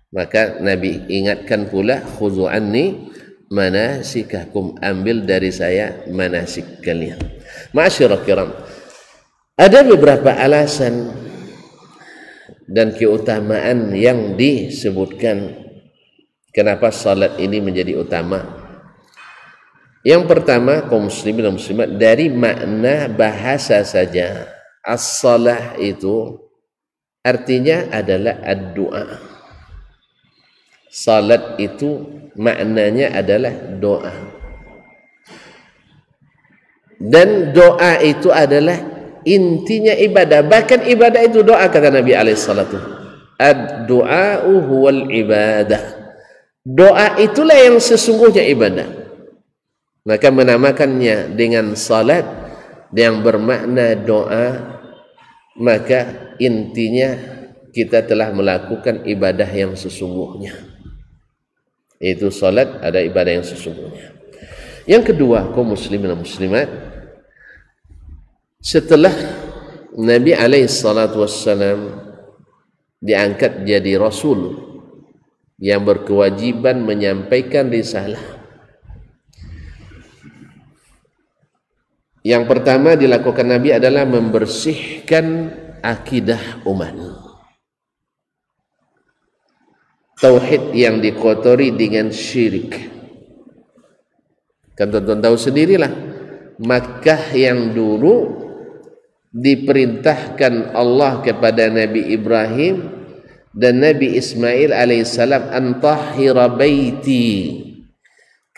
Maka Nabi ingatkan pula, khudhu anni manasikakum, ambil dari saya manasik kalian. Ma'asyiral kiram, ada beberapa alasan dan keutamaan yang disebutkan kenapa salat ini menjadi utama. Yang pertama, kaum muslimin dan muslimat, dari makna bahasa saja, as-salah itu artinya adalah ad-du'a. Salat itu maknanya adalah doa. Dan doa itu adalah intinya ibadah. Bahkan ibadah itu doa, kata Nabi alaihissalatu. Ad-du'a'u huwal ibadah. Doa itulah yang sesungguhnya ibadah. Maka menamakannya dengan salat yang bermakna doa, maka intinya kita telah melakukan ibadah yang sesungguhnya. Itu salat ada ibadah yang sesungguhnya. Yang kedua, kaum muslimin dan muslimat, setelah Nabi alaihissalatu wassalam diangkat jadi Rasul yang berkewajiban menyampaikan risalah, yang pertama dilakukan Nabi adalah membersihkan akidah umat. Tauhid yang dikotori dengan syirik. Kan tuan-tuan tahu sendirilah, Makkah yang dulu diperintahkan Allah kepada Nabi Ibrahim dan Nabi Ismail alaihissalam, antahhira baiti,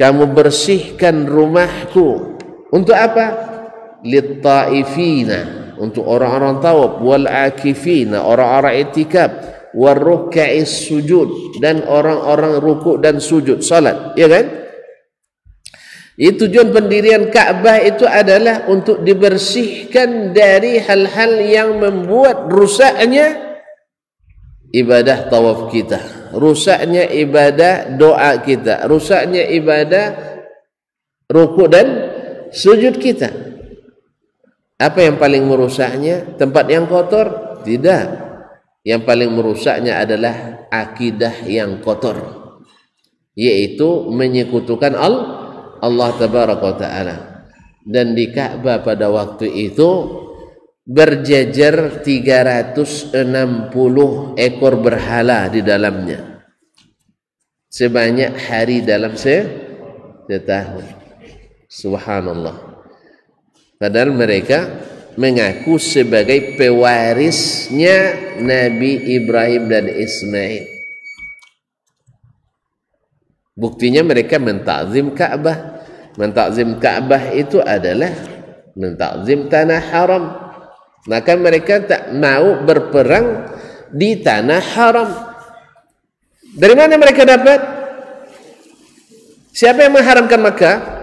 kamu bersihkan rumahku. Untuk apa? Lit-taifina, untuk orang-orang tawaf, wal akifina, orang-orang itikaf, wal ruk'is sujud, dan orang-orang rukuk dan sujud salat, ya kan? Itu tujuan pendirian Ka'bah itu adalah untuk dibersihkan dari hal-hal yang membuat rusaknya ibadah tawaf kita, rusaknya ibadah doa kita, rusaknya ibadah rukuk dan sujud kita. Apa yang paling merusaknya? Tempat yang kotor? Tidak. Yang paling merusaknya adalah akidah yang kotor, yaitu menyekutukan Allah tabaraka wa ta'ala. Dan di Ka'bah pada waktu itu berjejer 360 ekor berhala di dalamnya, sebanyak hari dalam setahun. Subhanallah. Padahal mereka mengaku sebagai pewarisnya Nabi Ibrahim dan Ismail. Buktinya mereka mentakzim Ka'bah. Mentakzim Ka'bah itu adalah mentakzim tanah haram. Maka mereka tak mau berperang di tanah haram. Dari mana mereka dapat? Siapa yang mengharamkan Makkah?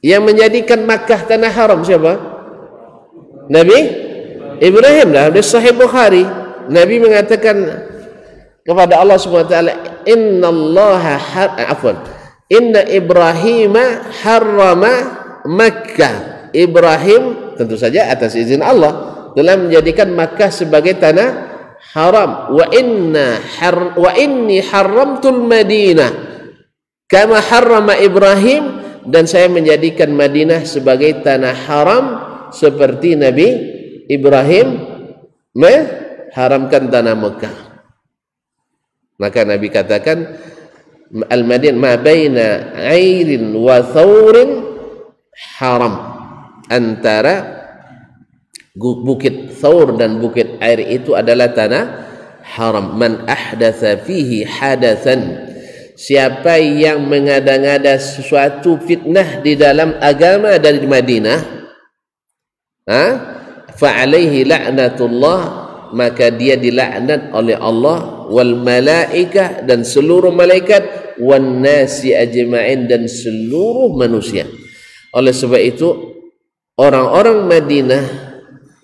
Yang menjadikan Makkah tanah haram siapa? Nabi Ibrahim lah. Di Sahih Bukhari, Nabi mengatakan kepada Allah Subhanahu wa taala, Inna Ibrahim harrama Makkah. Ibrahim tentu saja atas izin Allah telah menjadikan Makkah sebagai tanah haram. Wa inni haramtul Madinah kama harrama Ibrahim, dan saya menjadikan Madinah sebagai tanah haram seperti Nabi Ibrahim mengharamkan tanah Mekah. Maka Nabi katakan, al-Madinah ma baina airin wa thawrin haram, antara bukit Thawr dan bukit Air itu adalah tanah haram. Man ahdatsa fihi hadatsan, siapa yang mengada-ngada sesuatu fitnah di dalam agama dari Madinah, fa'alaihi la'natullah, maka dia dilaknat oleh Allah, wal malaikah, dan seluruh malaikat, wan nasi ajma'in, dan seluruh manusia. Oleh sebab itu orang-orang Madinah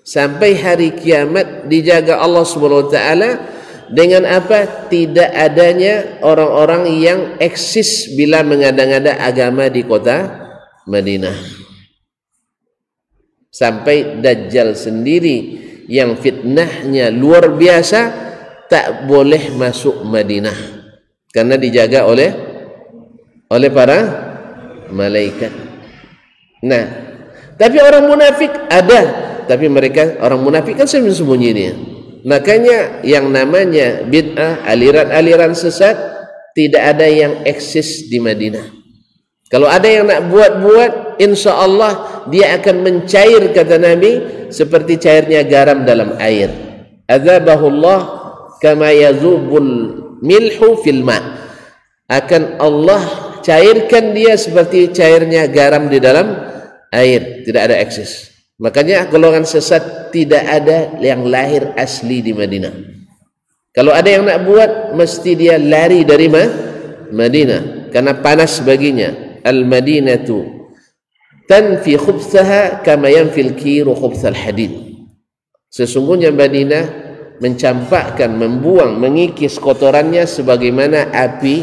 sampai hari kiamat dijaga Allah Subhanahu wa taala dengan apa? Tidak adanya orang-orang yang eksis bila mengada-ngada agama di kota Madinah. Sampai Dajjal sendiri yang fitnahnya luar biasa tak boleh masuk Madinah karena dijaga oleh para malaikat. Nah, tapi orang munafik ada, tapi mereka orang munafik kan sembunyi dia. Makanya yang namanya bid'ah, aliran-aliran sesat tidak ada yang eksis di Madinah. Kalau ada yang nak buat-buat, insya Allah dia akan mencair, kata Nabi, seperti cairnya garam dalam air. Adzabahullah kama yazubul milhu fil ma. Akan Allah cairkan dia seperti cairnya garam di dalam air, tidak ada eksis. Makanya golongan sesat tidak ada yang lahir asli di Madinah. Kalau ada yang nak buat, mesti dia lari dari Madinah karena panas baginya. Al-Madinatu tanfi khubthaha kama yanfil kiru khubthal hadid. Sesungguhnya Madinah mencampakkan, membuang, mengikis kotorannya sebagaimana api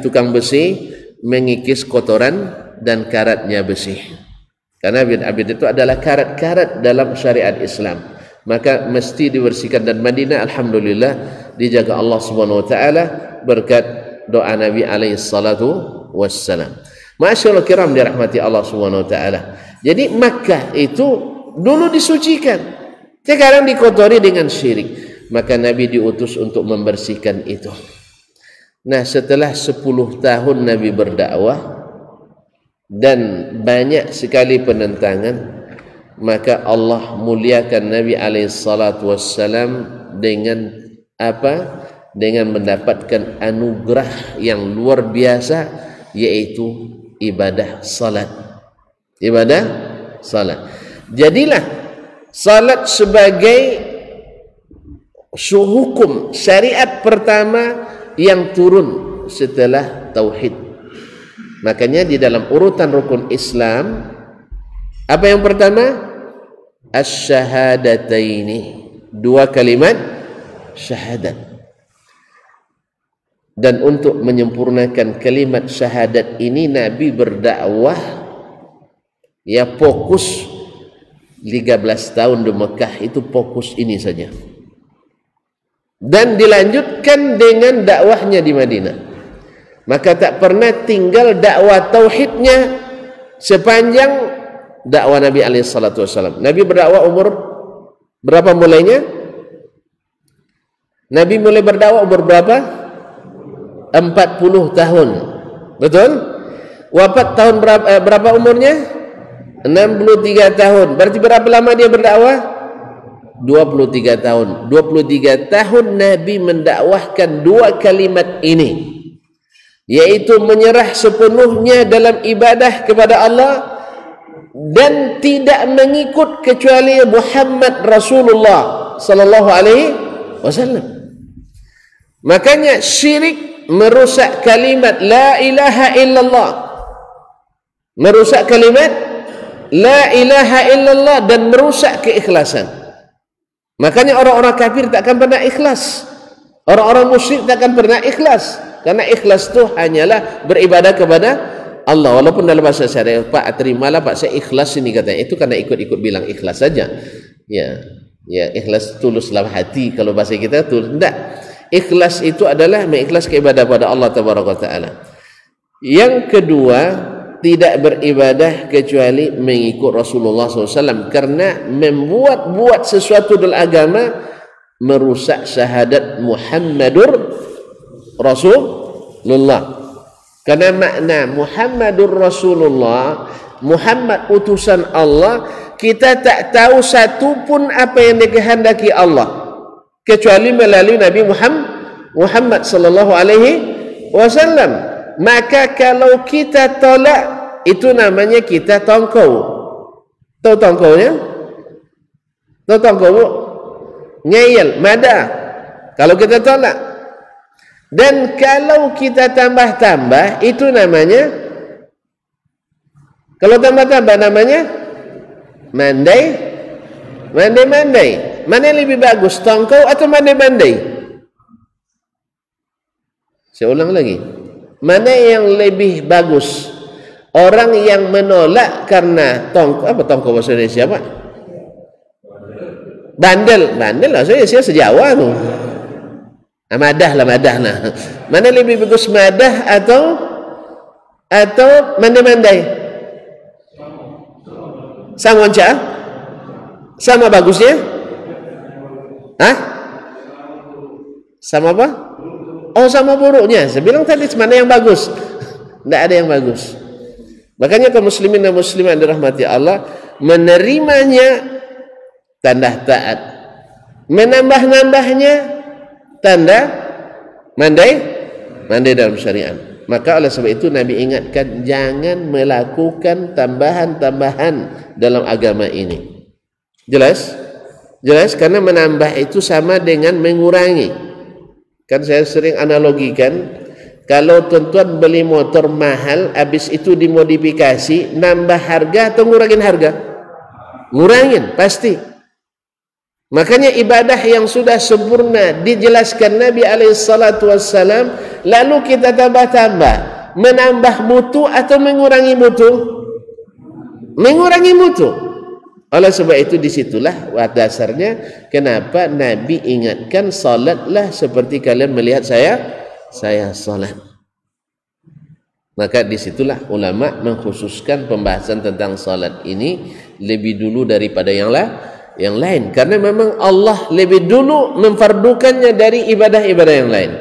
tukang besi mengikis kotoran dan karatnya besi. Karena abid itu adalah karat-karat dalam syariat Islam, maka mesti dibersihkan. Dan Madinah alhamdulillah dijaga Allah Subhanahu wa taala berkat doa Nabi alaihi salatu wassalam. Masyaallah kiram dirahmati Allah Subhanahu wa taala. Jadi Makkah itu dulu disucikan, sekarang dikotori dengan syirik. Maka Nabi diutus untuk membersihkan itu. Nah, setelah 10 tahun Nabi berdakwah dan banyak sekali penentangan, maka Allah muliakan Nabi alaihi salatu wassalam dengan apa? Dengan mendapatkan anugerah yang luar biasa, yaitu ibadah salat. Ibadah salat. Jadilah salat sebagai hukum syariat pertama yang turun setelah tauhid. Makanya di dalam urutan rukun Islam, apa yang pertama? Asy-syahadataini, 2 kalimat syahadat. Dan untuk menyempurnakan kalimat syahadat ini, Nabi berdakwah ya fokus 13 tahun di Mekah, itu fokus ini saja. Dan dilanjutkan dengan dakwahnya di Madinah. Maka tak pernah tinggal dakwah tauhidnya sepanjang dakwah Nabi alaihi salatu wasallam. Nabi berdakwah umur berapa mulainya? Nabi mulai berdakwah umur berapa? 40 tahun. Betul? Wafat tahun berapa umurnya? 63 tahun. Berarti berapa lama dia berdakwah? 23 tahun. 23 tahun Nabi mendakwahkan 2 kalimat ini, yaitu menyerah sepenuhnya dalam ibadah kepada Allah dan tidak mengikut kecuali Muhammad Rasulullah sallallahu alaihi wasallam. Makanya syirik merusak kalimat la ilaha illallah, merusak kalimat la ilaha illallah, dan merusak keikhlasan. Makanya orang-orang kafir tak akan pernah ikhlas, orang-orang musyrik tak akan pernah ikhlas, karena ikhlas itu hanyalah beribadah kepada Allah. Walaupun dalam bahasa syariat, Pak terimalah Pak, saya ikhlas ini katanya, itu karena ikut-ikut bilang ikhlas saja. Ya ikhlas tulus dalam hati, kalau bahasa kita tulus. Tidak. Ikhlas itu adalah mengikhlas ibadah pada Allah Tabaraka Ta'ala. Yang kedua, tidak beribadah kecuali mengikut Rasulullah SAW, karena membuat sesuatu dalam agama merusak syahadat Muhammadur Rasulullah. Karena makna Muhammadur Rasulullah, Muhammad utusan Allah, kita tak tahu satu pun apa yang dikehendaki Allah kecuali melalui Nabi Muhammad sallallahu alaihi wasallam. Maka kalau kita tolak, itu namanya kita tongkol. Tahu tongkolnya? Tahu tongkol? Ngeyel, mada. Kalau kita tolak. Dan kalau kita tambah-tambah, itu namanya, kalau tambah-tambah namanya mandai-mandai. Mana yang lebih bagus, tongkol atau mandai-mandai? Saya ulang lagi. Mana yang lebih bagus? Orang yang menolak karena tongkol, apa tongkol bahasa Indonesia, Pak? Bandel lah, saya sejawa tu. Madah lah. Mana lebih bagus, madah atau mandai-mandai? Sama aja? Sama bagusnya? Hah? Sama apa? Oh, sama buruknya. Saya bilang tadi mana yang bagus? Tidak ada yang bagus. Makanya kaum muslimin dan muslimat dirahmati Allah, menerimanya tanda taat, menambah-nambahnya tanda mandai dalam syariat. Maka oleh sebab itu Nabi ingatkan jangan melakukan tambahan-tambahan dalam agama ini. Jelas? Karena menambah itu sama dengan mengurangi. Kan saya sering analogikan, kalau tuan-tuan beli motor mahal, habis itu dimodifikasi, nambah harga atau ngurangin harga? Ngurangin, pasti. Makanya ibadah yang sudah sempurna dijelaskan Nabi SAW, lalu kita tambah-tambah, menambah mutu atau mengurangi mutu? Mengurangi mutu. Oleh sebab itu disitulah dasarnya kenapa Nabi ingatkan salatlah seperti kalian melihat saya salat. Maka disitulah ulama mengkhususkan pembahasan tentang salat ini lebih dulu daripada yang lain, karena memang Allah lebih dulu memfardukannya dari ibadah-ibadah yang lain.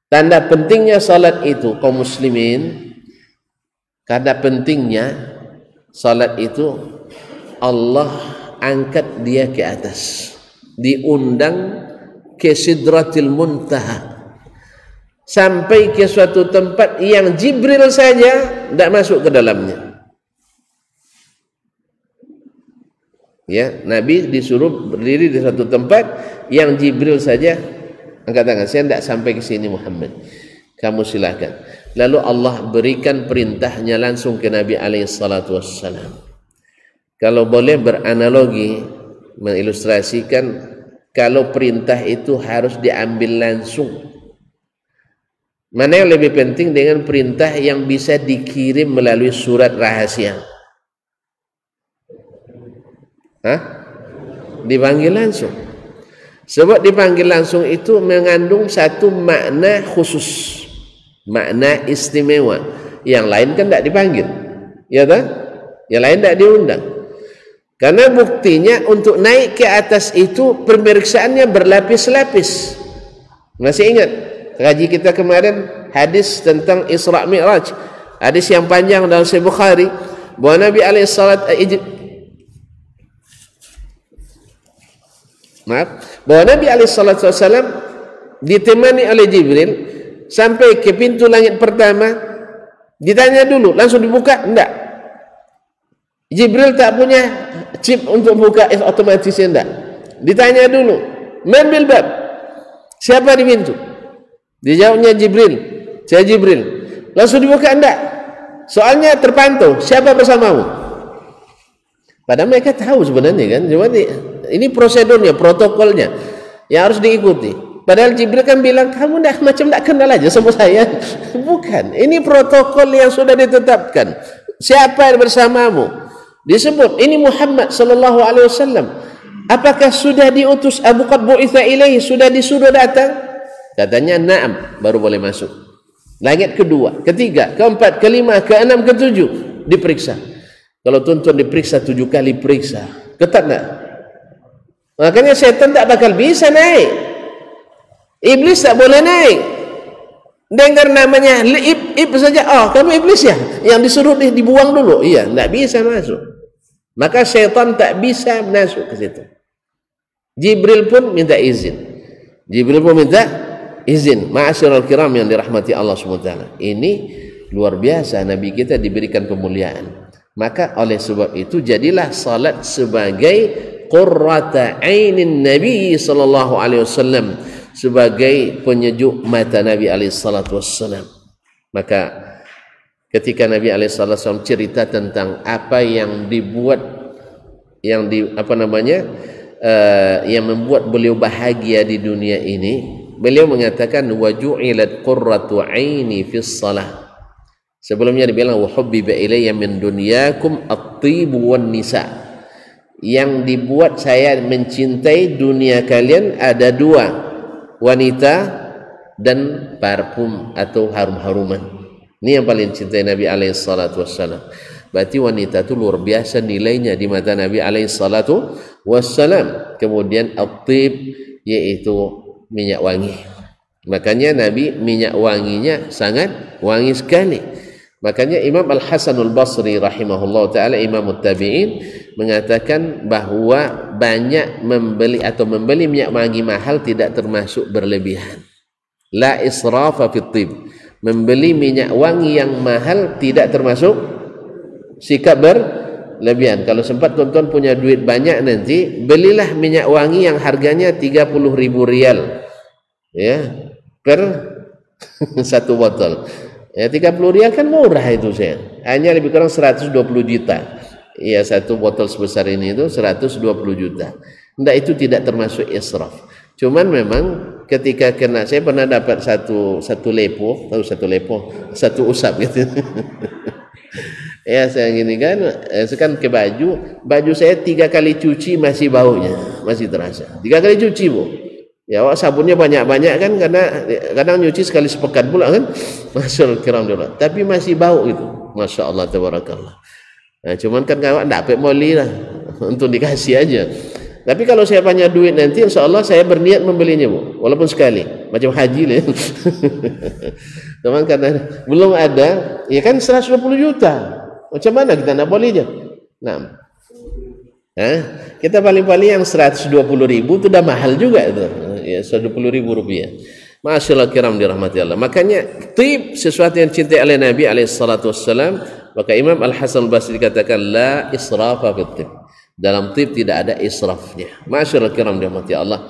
Tanda pentingnya salat itu kaum muslimin, tanda pentingnya salat itu Allah angkat dia ke atas, diundang ke Sidratil Muntaha, sampai ke suatu tempat yang Jibril saja tidak masuk ke dalamnya. Ya, Nabi disuruh berdiri di satu tempat yang Jibril saja angkat tangan, saya tidak sampai ke sini Muhammad, kamu silakan. Lalu Allah berikan perintahnya langsung ke Nabi SAW. Kalau boleh beranalogi, mengilustrasikan, kalau perintah itu harus diambil langsung, mana yang lebih penting dengan perintah yang bisa dikirim melalui surat rahasia? Dipanggil langsung. Sebab dipanggil langsung itu mengandung satu makna khusus, makna istimewa. Yang lain kan tidak dipanggil, ya tak? Yang lain tidak diundang. Karena buktinya untuk naik ke atas itu pemeriksaannya berlapis-lapis. Masih ingat kaji kita kemarin hadis tentang Isra Mi'raj, hadis yang panjang dalam Sahih Bukhari, bahwa Nabi SAW ditemani oleh Jibril sampai ke pintu langit pertama. Ditanya dulu, langsung dibuka? Enggak. Jibril tak punya chip untuk buka otomatisnya, enggak. Ditanya dulu, man bil bab, siapa di pintu? Dijawabnya Jibril, saya Jibril. Langsung dibuka? Enggak. Soalnya terpantau, siapa bersamamu? Padahal mereka tahu sebenarnya kan, cuma ini prosedurnya, protokolnya yang harus diikuti. Padahal Jibril kan bilang, kamu dah macam tak kenal aja sama saya. Bukan, ini protokol yang sudah ditetapkan. Siapa yang bersamamu? Disebut, ini Muhammad sallallahu alaihi wasallam. Apakah sudah diutus Abu Qad bu'itha ilaihi, sudah disuruh datang? Katanya na'am, baru boleh masuk. Langit kedua, ketiga, keempat, kelima, keenam, ketujuh diperiksa. Kalau tuan-tuan diperiksa 7 kali periksa, ketat tak? Makanya setan tak bakal bisa naik, iblis tak boleh naik. Dengar namanya ib saja, oh kamu iblis ya, yang disuruh dibuang dulu, iya, tak bisa masuk. Maka setan tak bisa masuk ke situ. Jibril pun minta izin. Ma'asyiral kiram yang dirahmati Allah SWT. Ini luar biasa, Nabi kita diberikan kemuliaan. Maka oleh sebab itu jadilah salat sebagai qurrata ainin Nabi sallallahu alaihi wasallam, sebagai penyejuk mata Nabi alaihi salatu wasallam. Maka ketika Nabi alaihi salatu wasallam cerita tentang apa yang dibuat, yang membuat beliau bahagia di dunia ini, beliau mengatakan wa ju'ilat qurratu aini fis salah. Sebelumnya dibilang wa hubbiba ilayya min dunyakum at-tib wan nisa. yang dibuat saya mencintai dunia kalian ada dua, wanita dan parfum atau harum-haruman. Ini yang paling cintai Nabi alaihi salatu wassalam. Berarti wanita itu luar biasa nilainya di mata Nabi alaihi salatu wassalam. Kemudian at-tib, yaitu minyak wangi. Makanya Nabi minyak wanginya sangat wangi sekali. Makanya Imam Al-Hasanul Basri rahimahullah ta'ala, Imam Tabi'in, mengatakan bahwa banyak membeli minyak wangi mahal tidak termasuk berlebihan. La israfa fit tib. Membeli minyak wangi yang mahal tidak termasuk sikap berlebihan. Kalau sempat tuan-tuan punya duit banyak nanti, belilah minyak wangi yang harganya 30.000 rial. Ya, per satu botol. Ya, 30 rial kan murah itu saya. Hanya lebih kurang 120 juta. Ya, satu botol sebesar ini itu 120 juta. Enggak, itu tidak termasuk israf. Cuman memang ketika kena, saya pernah dapat satu usap gitu. Ya, saya gini kan, sekarang ke baju saya 3 kali cuci masih baunya, masih terasa. 3 kali cuci, Bu. Ya, sabunnya banyak-banyak kan, karena kadang nyuci sekali sepekan pula kan. Masyaallah kiram dulu. Tapi masih bau itu. Masya Allah tabarakallah. Nah, cuman kan kawan dapat moli lah untuk dikasih aja. Tapi kalau saya punya duit nanti, insya Allah saya berniat membelinya, Bu. Walaupun sekali, macam haji lah. Cuman karena belum ada, ya kan 120 juta. Macam mana kita nak belinya? Nah, kita paling-paling yang 120.000 itu dah mahal juga itu. Ya, 120.000 rupiah. Masyaallah kiram dirahmati Allah. Makanya tib sesuatu yang cintai oleh Nabi alaihi salatu wassalam. Maka Imam Al-Hasan Al-Basri katakan la israfa fit tib. Dalam tib tidak ada israfnya. Masyaallah kiram dirahmati Allah.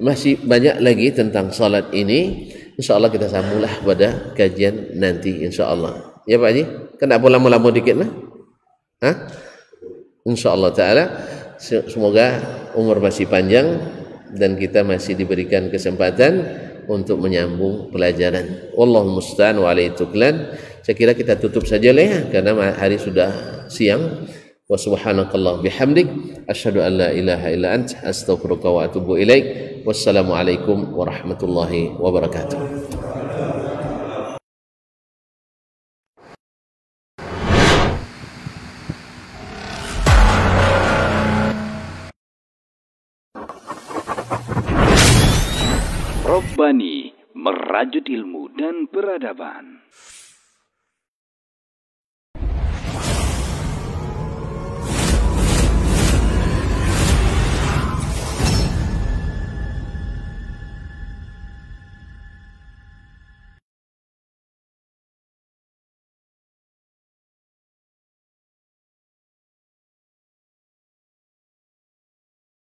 Masih banyak lagi tentang salat ini. Insyaallah kita sambunglah pada kajian nanti insyaallah. Ya Pak Haji, kenapa lama-lama dikit lah? Insyaallah taala semoga umur masih panjang dan kita masih diberikan kesempatan untuk menyambung pelajaran. Wallahu musta'an wa alaihi tuklan. Saya kira kita tutup saja lah ya, karena hari sudah siang. Wa subhanakallah bihamdik asyhadu an la ilaha illa anta astaghfiruka wa atubu ilaik. Wassalamualaikum warahmatullahi wabarakatuh. Robbani, merajut ilmu dan peradaban.